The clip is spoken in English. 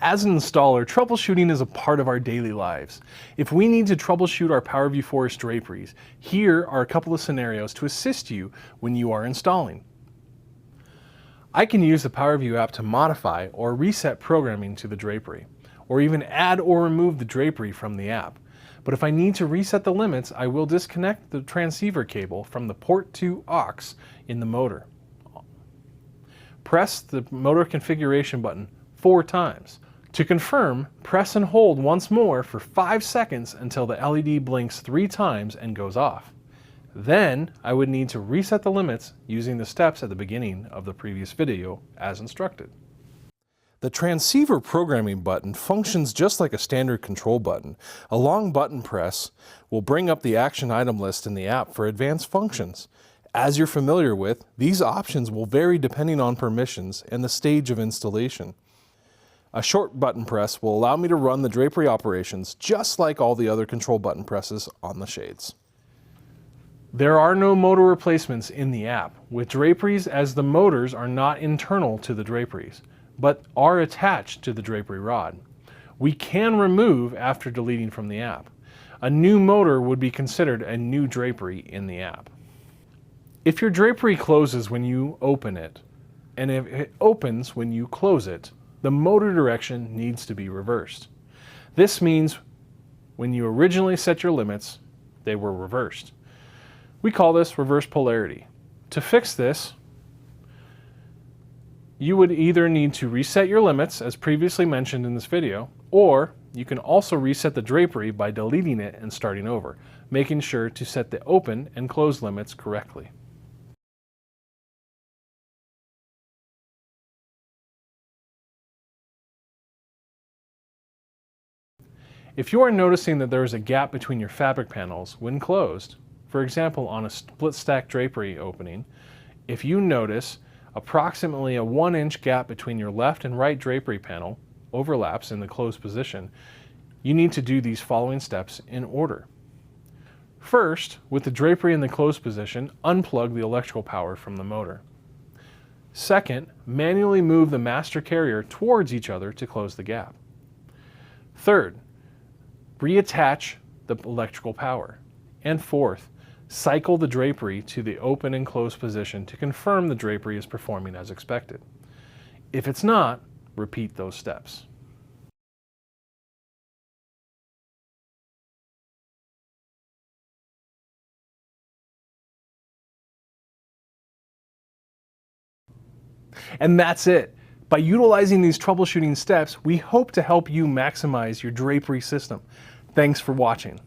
As an installer, troubleshooting is a part of our daily lives. If we need to troubleshoot our PowerView Forest draperies, here are a couple of scenarios to assist you when you are installing. I can use the PowerView app to modify or reset programming to the drapery, or even add or remove the drapery from the app. But if I need to reset the limits, I will disconnect the transceiver cable from the port 2 aux in the motor. Press the motor configuration button 4 times. To confirm, press and hold once more for 5 seconds until the LED blinks 3 times and goes off. Then I would need to reset the limits using the steps at the beginning of the previous video as instructed. The transceiver programming button functions just like a standard control button. A long button press will bring up the action item list in the app for advanced functions. As you're familiar with, these options will vary depending on permissions and the stage of installation. A short button press will allow me to run the drapery operations just like all the other control button presses on the shades. There are no motor replacements in the app with draperies, as the motors are not internal to the draperies, but are attached to the drapery rod. We can remove after deleting from the app. A new motor would be considered a new drapery in the app. If your drapery closes when you open it, and if it opens when you close it, the motor direction needs to be reversed. This means when you originally set your limits, they were reversed. We call this reverse polarity. To fix this, you would either need to reset your limits as previously mentioned in this video, or you can also reset the drapery by deleting it and starting over, making sure to set the open and close limits correctly. If you are noticing that there is a gap between your fabric panels when closed, for example on a split stack drapery opening, if you notice approximately a 1-inch gap between your left and right drapery panel overlaps in the closed position, you need to do these following steps in order. First, with the drapery in the closed position, unplug the electrical power from the motor. Second, manually move the master carrier towards each other to close the gap. Third, reattach the electrical power. And fourth, cycle the drapery to the open and closed position to confirm the drapery is performing as expected. If it's not, repeat those steps. And that's it. By utilizing these troubleshooting steps, we hope to help you maximize your drapery system. Thanks for watching.